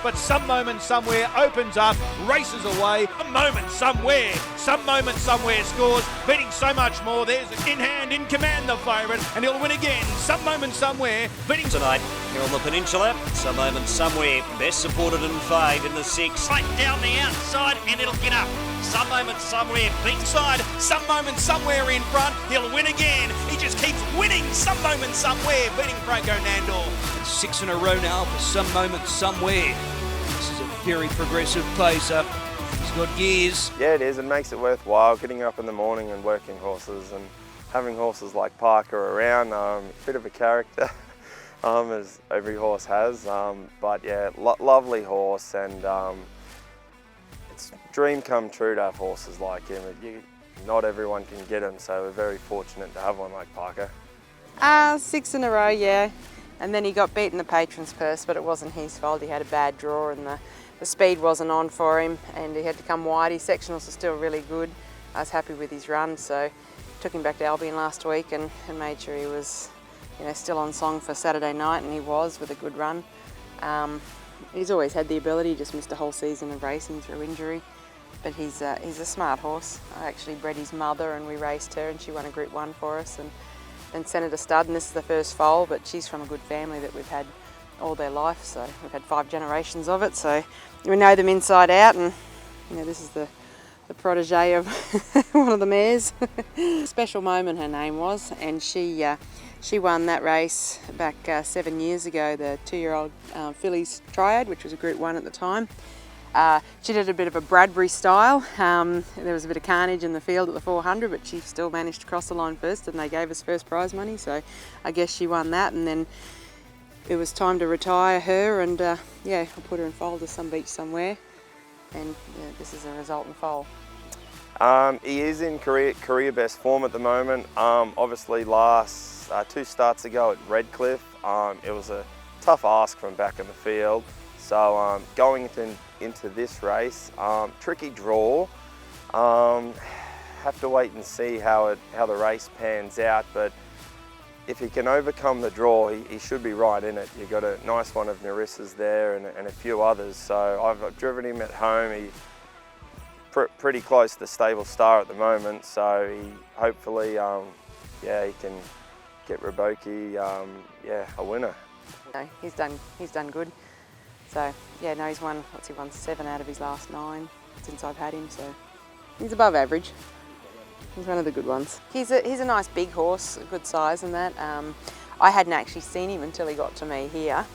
But Some Moment Somewhere opens up, races away. A moment somewhere. Some Moment Somewhere scores, beating So Much More. There's in hand, in command, the favourite, and he'll win again. Some Moment Somewhere beating tonight here on the peninsula. Some Moment Somewhere, best supported in 5 in the 6. Right down the outside, and it'll get up. Some Moment Somewhere beats side. Some Moment Somewhere in front. He'll win again. He just keeps winning. Some Moment Somewhere beating Franco Nandor. 6 in a row now for Some Moment Somewhere. This is a very progressive pace up. He's got gears. Yeah, it is. It makes it worthwhile getting up in the morning and working horses, and having horses like Parker around. A bit of a character, as every horse has. But yeah, lovely horse, and it's a dream come true to have horses like him. Not everyone can get them, so we're very fortunate to have one like Parker. 6 in a row, yeah. And then he got beaten the Patron's Purse, but it wasn't his fault. He had a bad draw and the speed wasn't on for him, and he had to come wide. His sectionals are still really good. I was happy with his run, so took him back to Albion last week and made sure he was, still on song for Saturday night, and he was, with a good run. He's always had the ability, just missed a whole season of racing through injury. But he's a smart horse. I actually bred his mother and we raced her, and she won a Group 1 for us. And Senator Stud, and this is the first foal, but she's from a good family that we've had all their life, so we've had 5 generations of it, so we know them inside out, and this is the protege of one of the mares. Special Moment her name was, and she won that race back 7 years ago, the 2-year-old fillies triad, which was a Group 1 at the time. She did a bit of a Bradbury style. There was a bit of carnage in the field at the 400, but she still managed to cross the line first, and they gave us first prize money, so I guess she won that. And then it was time to retire her, and I put her in foal to Some Beach Somewhere, and this is a resultant foal. He is in career best form at the moment. Obviously last 2 starts ago at Redcliffe, it was a tough ask from back in the field. So going into this race, tricky draw. Have to wait and see how the race pans out. But if he can overcome the draw, he should be right in it. You've got a nice one of Narissa's there and a few others. So I've driven him at home. He's pretty close to the stable star at the moment. So he hopefully, he can get Raboki, a winner. No, he's done good. So he's won 7 out of his last 9 since I've had him. So he's above average. He's one of the good ones. He's a nice big horse, good size and that. I hadn't actually seen him until he got to me here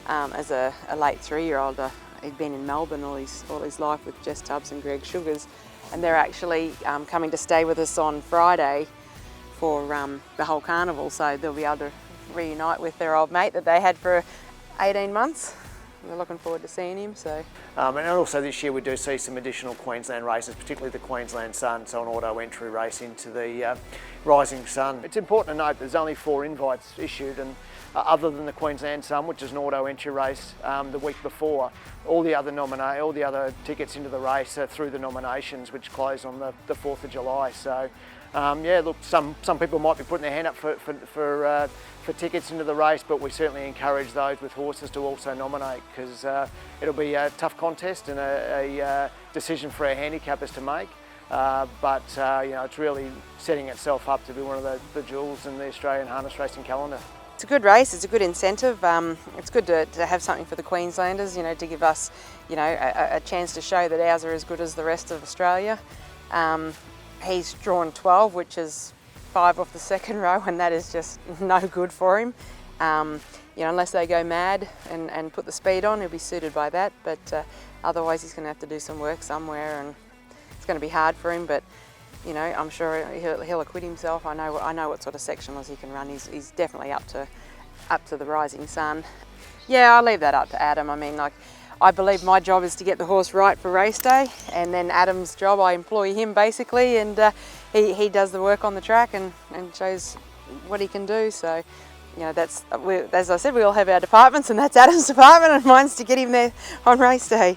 as a late 3-year-old. He'd been in Melbourne all his life with Jess Tubbs and Greg Sugars, and they're actually coming to stay with us on Friday for the whole carnival. So they'll be able to reunite with their old mate that they had for 18 months. We're looking forward to seeing him. So, and also this year we do see some additional Queensland races, particularly the Queensland Sun, so an auto entry race into the Rising Sun. It's important to note there's only 4 invites issued, and other than the Queensland Sun, which is an auto entry race the week before, all the other tickets into the race are through the nominations, which close on the 4th of July. So, look, some people might be putting their hand up for tickets into the race, but we certainly encourage those with horses to also nominate, because it'll be a tough contest and a decision for our handicappers to make. But it's really setting itself up to be one of the jewels in the Australian harness racing calendar. It's a good race, it's a good incentive. It's good to have something for the Queenslanders, to give us, a chance to show that ours are as good as the rest of Australia. He's drawn 12, which is 5 off the second row, and that is just no good for him. Unless they go mad and put the speed on, he'll be suited by that. But otherwise, he's going to have to do some work somewhere, and it's going to be hard for him. But I'm sure he'll acquit himself. I know what sort of sectionals he can run. He's definitely up to the Rising Sun. Yeah, I'll leave that up to Adam. I mean, I believe my job is to get the horse right for race day, and then Adam's job, I employ him basically, and he does the work on the track and shows what he can do. So, that's, as I said, we all have our departments, and that's Adam's department, and mine's to get him there on race day.